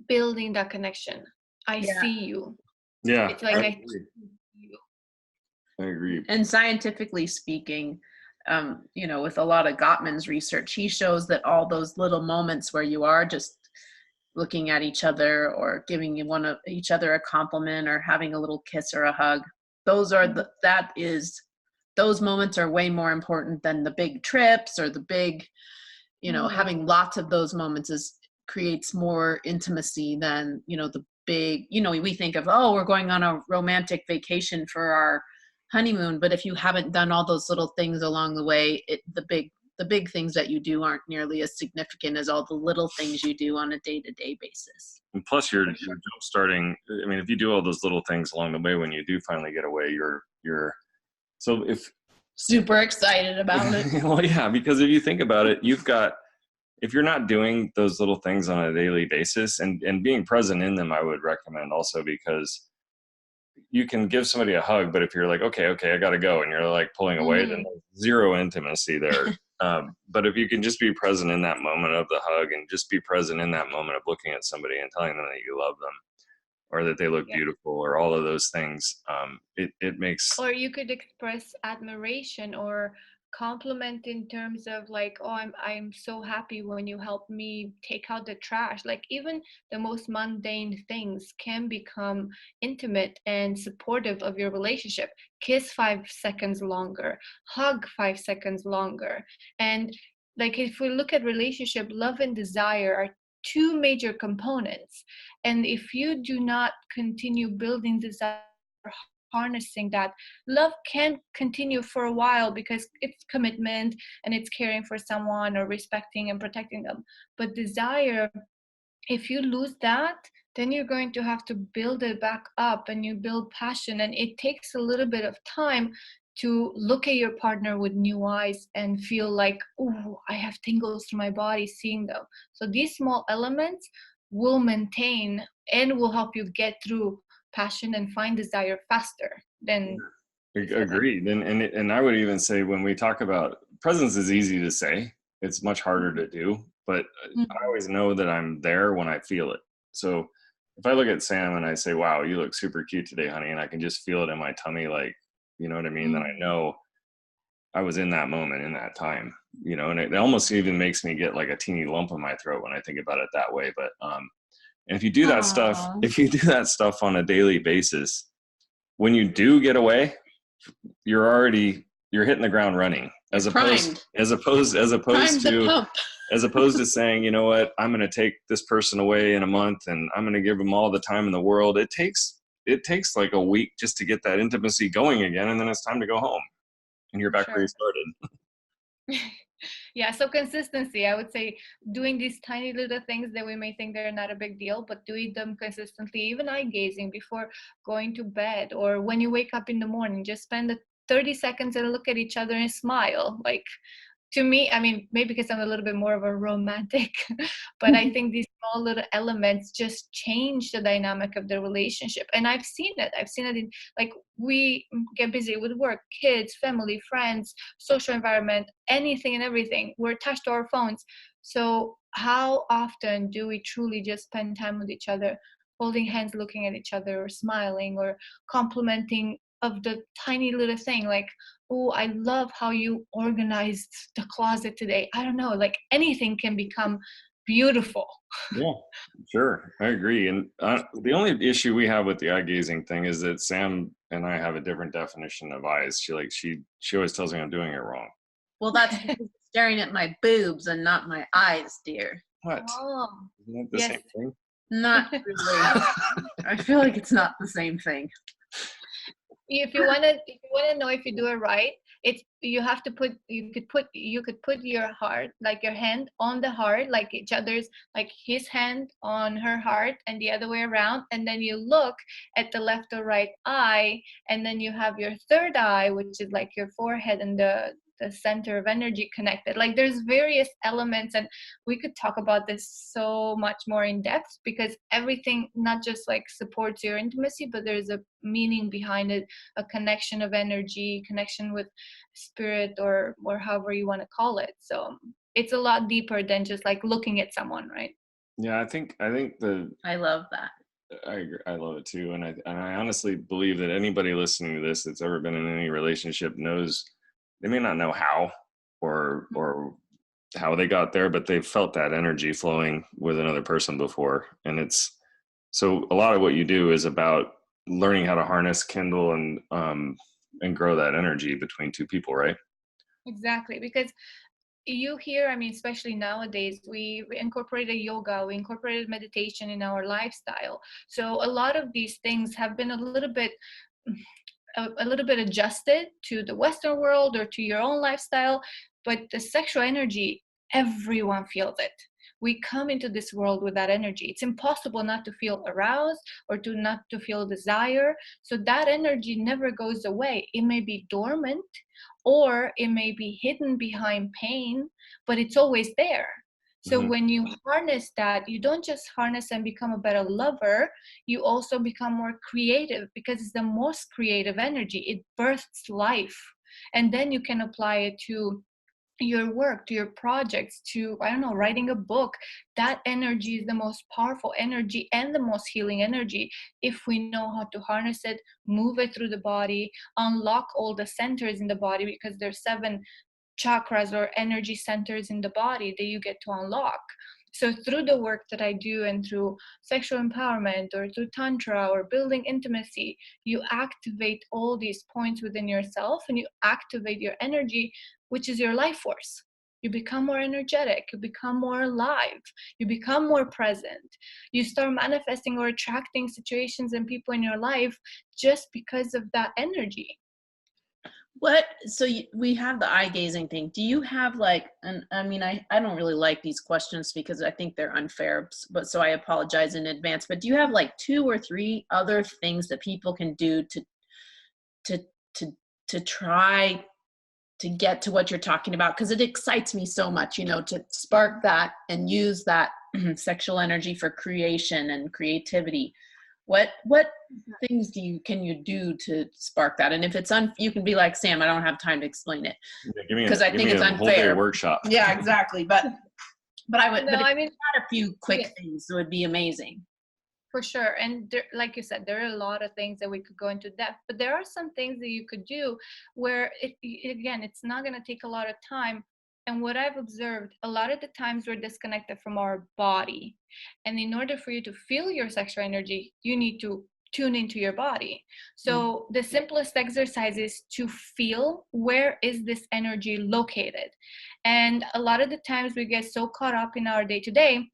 Speaker 3: building that connection. I see you.
Speaker 2: Yeah.
Speaker 3: It's like I see you.
Speaker 2: I agree.
Speaker 4: And scientifically speaking, with a lot of Gottman's research, he shows that all those little moments where you are just looking at each other or giving each other a compliment or having a little kiss or a hug, those moments are way more important than the big trips or the big, having lots of those moments creates more intimacy than, the big, we think of, oh, we're going on a romantic vacation for our honeymoon, but if you haven't done all those little things along the way, the big things that you do aren't nearly as significant as all the little things you do on a day-to-day basis.
Speaker 2: And plus you're jump starting. I mean, if you do all those little things along the way, when you do finally get away, you're so if
Speaker 4: super excited about it.
Speaker 2: Well, yeah, because if you think about it, if you're not doing those little things on a daily basis and being present in them, I would recommend also, because you can give somebody a hug, but if you're like, okay, I got to go, and you're like pulling away, then there's zero intimacy there. But if you can just be present in that moment of the hug and just be present in that moment of looking at somebody and telling them that you love them or that they look beautiful or all of those things, it makes...
Speaker 3: Or you could express admiration or compliment in terms of like, oh, I'm so happy when you help me take out the trash. Like even the most mundane things can become intimate and supportive of your relationship. Kiss 5 seconds longer, hug 5 seconds longer. And like if we look at relationship, love and desire are two major components. And if you do not continue building desire, harnessing that, love can continue for a while because it's commitment and it's caring for someone or respecting and protecting them. But desire, if you lose that, then you're going to have to build it back up, and you build passion, and it takes a little bit of time to look at your partner with new eyes and feel like, oh, I have tingles through my body seeing them. So these small elements will maintain and will help you get through passion and find desire faster than
Speaker 2: Agreed. And I would even say, when we talk about presence, is easy to say, it's much harder to do, but I always know that I'm there when I feel it. So if I look at Sam and I say, wow, you look super cute today, honey, and I can just feel it in my tummy, like, you know what I mean? Then I know I was in that moment, in that time, you know, and it almost even makes me get like a teeny lump in my throat when I think about it that way. But and if you do that stuff on a daily basis, when you do get away, you're hitting the ground running, as opposed to saying, you know what, I'm going to take this person away in a month and I'm going to give them all the time in the world. It takes like a week just to get that intimacy going again, and then it's time to go home and you're back where you started.
Speaker 3: Yeah, so consistency, I would say, doing these tiny little things that we may think they're not a big deal, but doing them consistently, even eye gazing before going to bed, or when you wake up in the morning, just spend the 30 seconds and look at each other and smile. Like, to me, I mean, maybe because I'm a little bit more of a romantic, but I think these small little elements just change the dynamic of the relationship. And I've seen it in, like, we get busy with work, kids, family, friends, social environment, anything and everything. We're attached to our phones. So how often do we truly just spend time with each other, holding hands, looking at each other, or smiling, or complimenting of the tiny little thing, like, oh, I love how you organized the closet today. I don't know, like, anything can become beautiful.
Speaker 2: Yeah, sure. I agree. And the only issue we have with the eye gazing thing is that Sam and I have a different definition of eyes. She always tells me I'm doing it wrong.
Speaker 4: Well, that's because you're staring at my boobs and not my eyes, dear.
Speaker 2: What?
Speaker 3: Oh,
Speaker 2: Isn't that the same thing?
Speaker 4: Not really. I feel like it's not the same thing.
Speaker 3: If you wanna know if you do it right, you could put your heart, like your hand on the heart, like each other's, like his hand on her heart and the other way around, and then you look at the left or right eye, and then you have your third eye, which is like your forehead and the center of energy connected. Like, there's various elements, and we could talk about this so much more in depth, because everything not just like supports your intimacy, but there's a meaning behind it, a connection of energy, connection with spirit, or however you want to call it. So it's a lot deeper than just like looking at someone, right?
Speaker 2: Yeah, I think
Speaker 4: I love that.
Speaker 2: I agree. I love it too. And I honestly believe that anybody listening to this that's ever been in any relationship knows, they may not know how or how they got there, but they've felt that energy flowing with another person before. And it's, so a lot of what you do is about learning how to harness, kindle, and grow that energy between two people, right?
Speaker 3: Exactly, because you hear, I mean, especially nowadays, we incorporated yoga, we incorporated meditation in our lifestyle. So a lot of these things have been a little bit adjusted to the Western world or to your own lifestyle, but the sexual energy, everyone feels it. We come into this world with that energy. It's impossible not to feel aroused or not to feel desire. So that energy never goes away. It may be dormant, or it may be hidden behind pain, but it's always there. So when you harness that, you don't just harness and become a better lover, you also become more creative, because it's the most creative energy. It births life. And then you can apply it to your work, to your projects, to, I don't know, writing a book. That energy is the most powerful energy and the most healing energy if we know how to harness it, move it through the body, unlock all the centers in the body, because there's 7 chakras or energy centers in the body that you get to unlock. So through the work that I do, and through sexual empowerment, or through Tantra, or building intimacy, you activate all these points within yourself, and you activate your energy, which is your life force. You become more energetic, you become more alive, you become more present. You start manifesting or attracting situations and people in your life just because of that energy.
Speaker 4: We have the eye gazing thing. Do you have like, and I mean, I don't really like these questions because I think they're unfair, but so I apologize in advance, but do you have like 2 or 3 other things that people can do to to try to get to what you're talking about, because it excites me so much, you know, to spark that and use that sexual energy for creation and creativity. What things can you do to spark that? And if it's you can be like, Sam, I don't have time to explain it,
Speaker 2: because
Speaker 4: I think it's
Speaker 2: a whole day
Speaker 4: unfair.
Speaker 2: workshop.
Speaker 4: Yeah, exactly. But I would.
Speaker 3: No,
Speaker 4: but if
Speaker 3: I mean,
Speaker 4: you had a few quick things, it would be amazing.
Speaker 3: for sure. And there, like you said, there are a lot of things that we could go into depth, but there are some things that you could do where again, it's not going to take a lot of time. And what I've observed, a lot of the times we're disconnected from our body. And in order for you to feel your sexual energy, you need to tune into your body. So the simplest exercise is to feel, where is this energy located? And a lot of the times we get so caught up in our day-to-day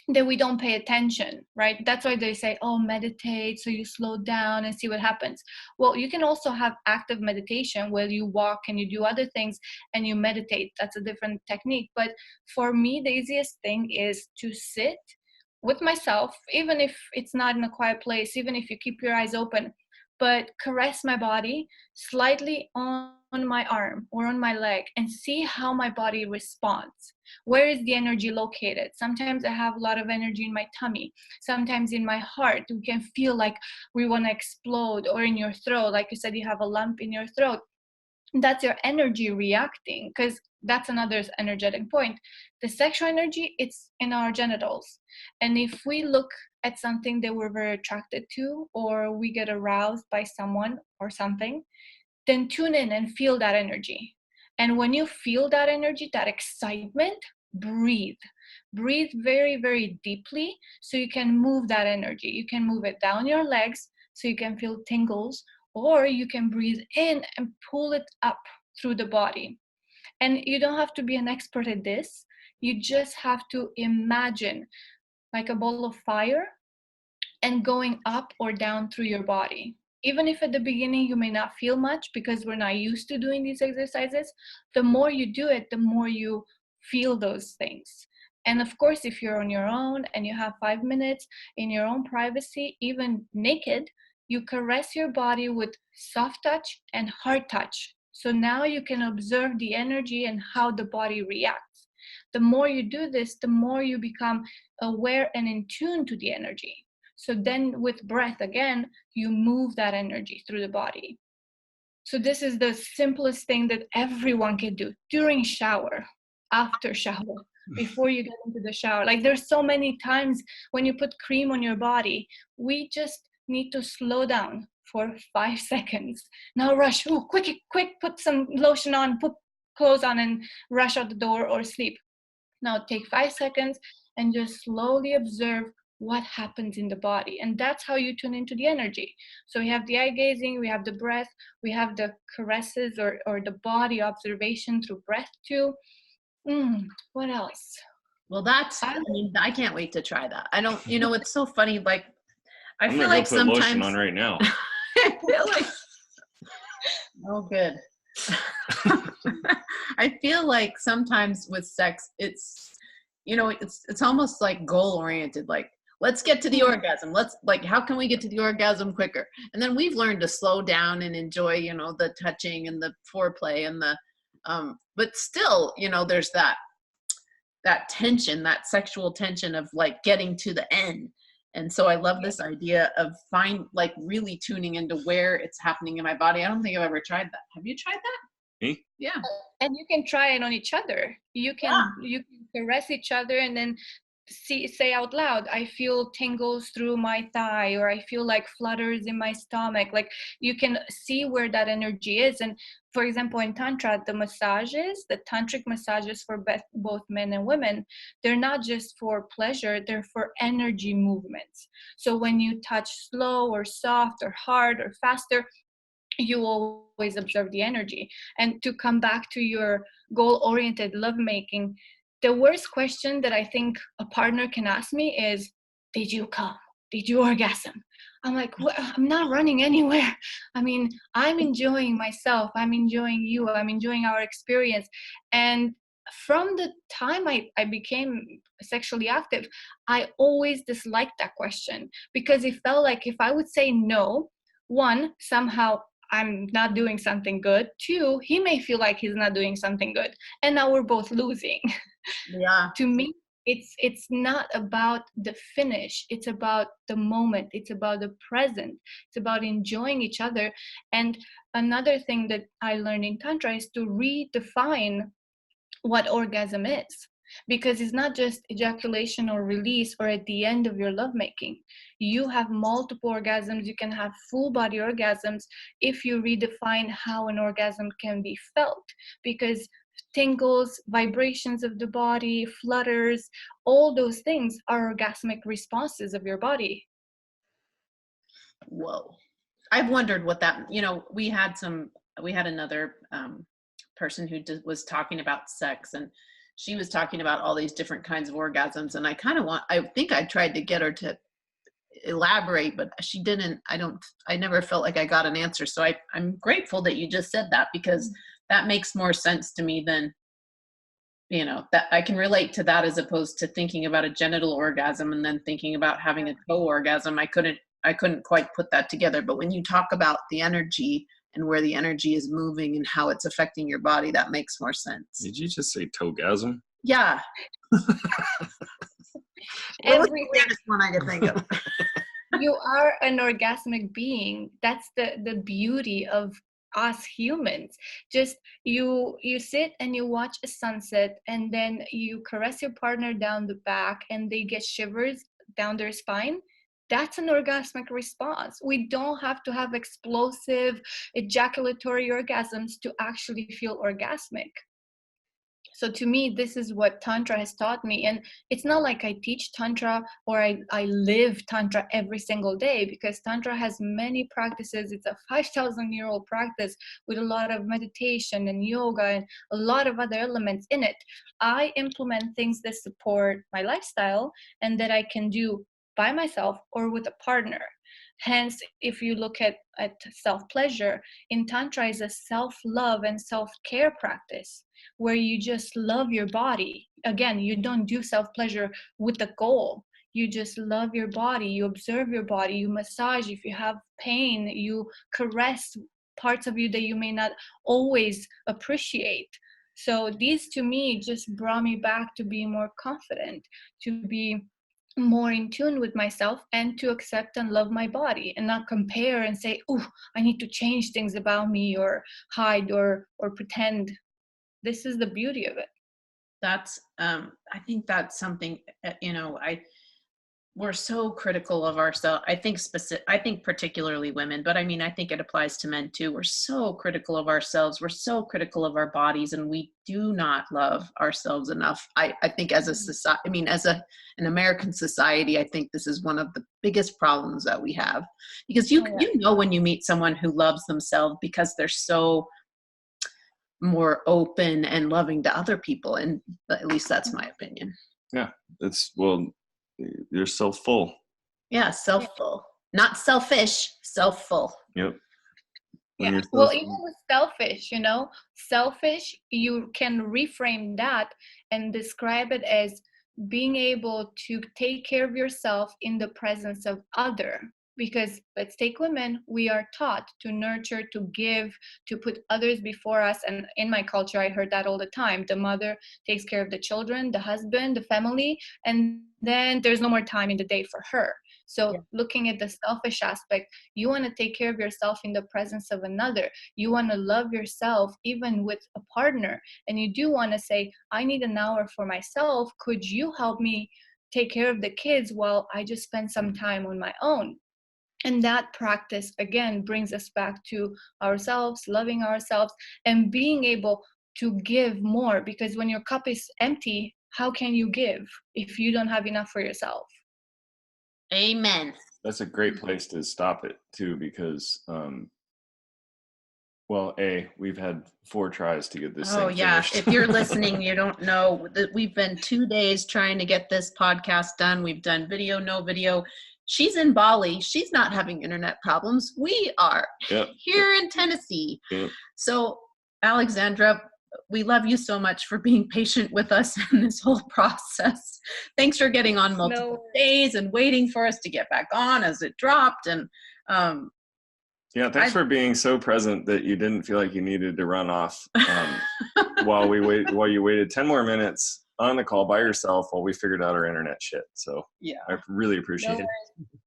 Speaker 3: that we don't pay attention, right? That's why they say, oh, meditate, so you slow down and see what happens. Well, you can also have active meditation where you walk and you do other things and you meditate. That's a different technique. But for me, the easiest thing is to sit with myself, even if it's not in a quiet place, even if you keep your eyes open, but caress my body slightly on my arm or on my leg and see how my body responds. Where is the energy located? Sometimes I have a lot of energy in my tummy. Sometimes in my heart, we can feel like we want to explode, or in your throat. Like you said, you have a lump in your throat. That's your energy reacting, because that's another energetic point. The sexual energy, it's in our genitals. And if we look at something that we're very attracted to, or we get aroused by someone or something, then tune in and feel that energy. And when you feel that energy, that excitement, breathe. Breathe very, very deeply so you can move that energy. You can move it down your legs so you can feel tingles, or you can breathe in and pull it up through the body. And you don't have to be an expert at this. You just have to imagine like a ball of fire and going up or down through your body. Even if at the beginning you may not feel much because we're not used to doing these exercises, the more you do it, the more you feel those things. And of course, if you're on your own and you have 5 minutes in your own privacy, even naked, you caress your body with soft touch and hard touch. So now you can observe the energy and how the body reacts. The more you do this, the more you become aware and in tune to the energy. So then with breath, again, you move that energy through the body. So this is the simplest thing that everyone can do during shower, after shower, before you get into the shower. Like there's so many times when you put cream on your body, we just need to slow down for 5 seconds. Now rush, quick, put some lotion on, put clothes on and rush out the door or sleep. Now take 5 seconds and just slowly observe what happens in the body. And that's how you tune into the energy. So we have the eye gazing, we have the breath, we have the caresses or the body observation through breath too. What else?
Speaker 4: Well, I can't wait to try that. I don't, it's so funny. Like, I
Speaker 2: I'm
Speaker 4: feel
Speaker 2: gonna
Speaker 4: like
Speaker 2: go put
Speaker 4: sometimes
Speaker 2: lotion on right now.
Speaker 4: I feel like, oh, good. I feel like sometimes with sex, it's, it's almost like goal oriented. Like, let's get to the orgasm. How can we get to the orgasm quicker? And then we've learned to slow down and enjoy, the touching and the foreplay and the, but still, there's that tension, that sexual tension of like getting to the end. And so I love this idea of really tuning into where it's happening in my body. I don't think I've ever tried that. Have you tried that?
Speaker 2: Me?
Speaker 4: Yeah.
Speaker 3: And you can try it on each other. You can caress each other and then say out loud, I feel tingles through my thigh, or I feel like flutters in my stomach. Like you can see where that energy is. And for example, in Tantra, the tantric massages for both men and women, they're not just for pleasure, they're for energy movements. So when you touch slow or soft or hard or faster, you always observe the energy. And to come back to your goal-oriented lovemaking, the worst question that I think a partner can ask me is, did you come? Did you orgasm? I'm like, well, I'm not running anywhere. I mean, I'm enjoying myself. I'm enjoying you. I'm enjoying our experience. And from the time I became sexually active, I always disliked that question, because it felt like if I would say no, one, somehow I'm not doing something good. 2, he may feel like he's not doing something good. And now we're both losing.
Speaker 4: Yeah.
Speaker 3: To me, it's not about the finish. It's about the moment. It's about the present. It's about enjoying each other. And another thing that I learned in Tantra is to redefine what orgasm is, because it's not just ejaculation or release or at the end of your lovemaking. You have multiple orgasms. You can have full body orgasms if you redefine how an orgasm can be felt, because tingles, vibrations of the body, flutters, all those things are orgasmic responses of your body.
Speaker 4: Whoa. I've wondered what that, we had another person who was talking about sex, and she was talking about all these different kinds of orgasms. And I think I tried to get her to elaborate, but she didn't. I never felt like I got an answer. So I'm grateful that you just said that, because that makes more sense to me than, that I can relate to that, as opposed to thinking about a genital orgasm and then thinking about having a toe orgasm. I couldn't quite put that together. But when you talk about the energy and where the energy is moving and how it's affecting your body, that makes more sense.
Speaker 5: Did you just say toegasm?
Speaker 4: Yeah. What was the weirdest one I could think of?
Speaker 3: You are an orgasmic being. That's the beauty of us humans. Just you sit and you watch a sunset, and then you caress your partner down the back and they get shivers down their spine. That's an orgasmic response. We don't have to have explosive ejaculatory orgasms to actually feel orgasmic. So to me, this is what Tantra has taught me. And it's not like I teach Tantra or I live Tantra every single day, because Tantra has many practices. It's a 5,000-year-old practice with a lot of meditation and yoga and a lot of other elements in it. I implement things that support my lifestyle and that I can do by myself or with a partner. Hence, if you look at self-pleasure, in Tantra is a self-love and self-care practice where you just love your body. Again, you don't do self-pleasure with a goal. You just love your body. You observe your body. You massage if you have pain. You caress parts of you that you may not always appreciate. So these, to me, just brought me back to be more confident, to be more in tune with myself, and to accept and love my body and not compare and say, oh, I need to change things about me or hide or pretend. This is the beauty of it.
Speaker 4: That's I think that's something, we're so critical of ourselves. I think particularly women, but I mean, I think it applies to men too. We're so critical of ourselves. We're so critical of our bodies, and we do not love ourselves enough. I think as a society, as an American society, I think this is one of the biggest problems that we have, because you know when you meet someone who loves themselves, because they're so more open and loving to other people, and at least that's my opinion.
Speaker 5: Yeah, you're self-full.
Speaker 4: Yeah, self-full. Not selfish, self-full.
Speaker 5: Yep.
Speaker 3: Yeah. Well, even with selfish, selfish, you can reframe that and describe it as being able to take care of yourself in the presence of other. Because let's take women, we are taught to nurture, to give, to put others before us. And in my culture, I heard that all the time. The mother takes care of the children, the husband, the family, and then there's no more time in the day for her. So looking at the selfish aspect, you want to take care of yourself in the presence of another. You want to love yourself even with a partner. And you do want to say, I need an hour for myself. Could you help me take care of the kids while I just spend some time on my own? And that practice, again, brings us back to ourselves, loving ourselves, and being able to give more. Because when your cup is empty, how can you give if you don't have enough for yourself?
Speaker 4: Amen.
Speaker 5: That's a great place to stop it, too, because, we've had 4 tries to get this thing finished.
Speaker 4: If you're listening, you don't know that we've been 2 days trying to get this podcast done. We've done video, no video. She's in Bali. She's not having internet problems. We are here in Tennessee. Yep. So, Alexandra, we love you so much for being patient with us in this whole process. Thanks for getting on multiple days and waiting for us to get back on as it dropped. And
Speaker 5: Yeah, thanks for being so present that you didn't feel like you needed to run off while you waited 10 more minutes on the call by yourself while we figured out our internet shit. So
Speaker 4: yeah,
Speaker 5: I really appreciate it.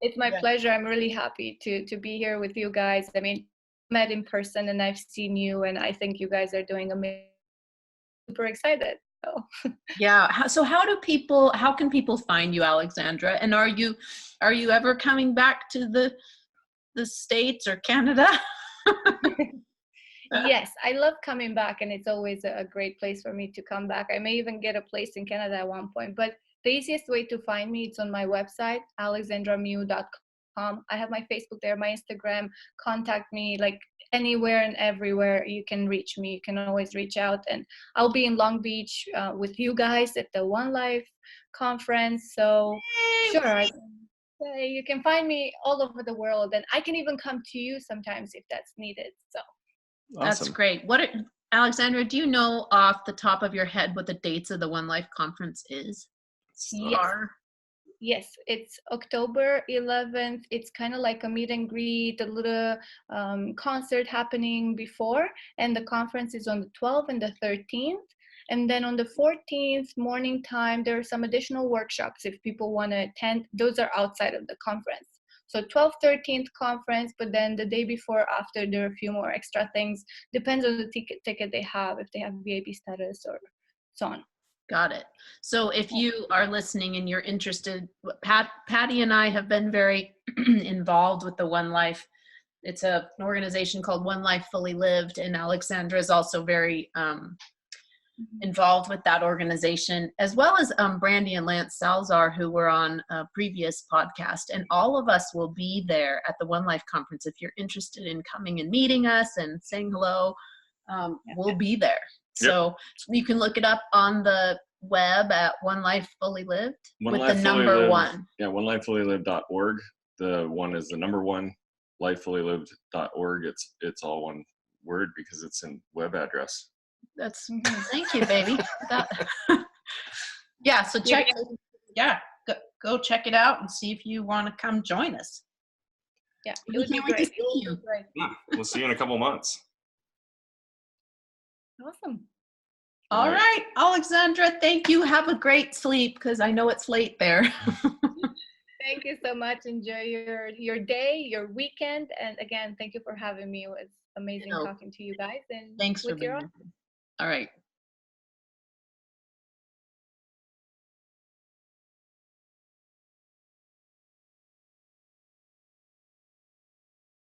Speaker 3: It's my pleasure. I'm really happy to be here with you guys. I mean, met in person and I've seen you, and I think you guys are doing amazing. Super excited. So.
Speaker 4: Yeah. So how can people find you, Alexandra? And are you ever coming back to the States or Canada?
Speaker 3: Yes, I love coming back, and it's always a great place for me to come back. I may even get a place in Canada at one point, but the easiest way to find me, it's on my website, alexandramiu.com. I have my Facebook there, my Instagram. Contact me, like anywhere and everywhere you can reach me. You can always reach out, and I'll be in Long Beach with you guys at the One Life conference. So sure, you can find me all over the world, and I can even come to you sometimes if that's needed. So
Speaker 5: Awesome.
Speaker 4: That's great. Alexandra, do you know off the top of your head what the dates of the One Life conference is?
Speaker 3: Yes, it's October 11th. It's kind of like a meet and greet, a little concert happening before, and the conference is on the 12th and the 13th. And then on the 14th morning time, there are some additional workshops if people want to attend. Those are outside of the conference. So 12th, 13th conference, but then the day before, after, there are a few more extra things. Depends on the ticket they have, if they have VIP status or so on.
Speaker 4: Got it. So if you are listening and you're interested, Paddy and I have been very involved with the One Life. It's an organization called One Life Fully Lived, and Alexandra is also very involved with that organization, as well as Brandy and Lance Salzar, who were on a previous podcast. And all of us will be there at the One Life conference. If you're interested in coming and meeting us and saying hello, we'll be there.
Speaker 5: Yep.
Speaker 4: So you can look it up on the web at One Life Fully Lived with the number 1.
Speaker 5: Yeah, onelifefullylived.org. The one is the number 1, lifefullylived.org. It's all one word because it's in web address.
Speaker 4: That's thank you, baby. Yeah, so go check it out and see if you want to come join us.
Speaker 3: Yeah, it would be great.
Speaker 5: We'll see you in a couple months.
Speaker 3: Awesome.
Speaker 4: All right, Alexandra, thank you. Have a great sleep because I know it's late there.
Speaker 3: Thank you so much. Enjoy your day, your weekend, and again, thank you for having me. It's amazing talking to you guys. And
Speaker 4: thanks for being here. All right.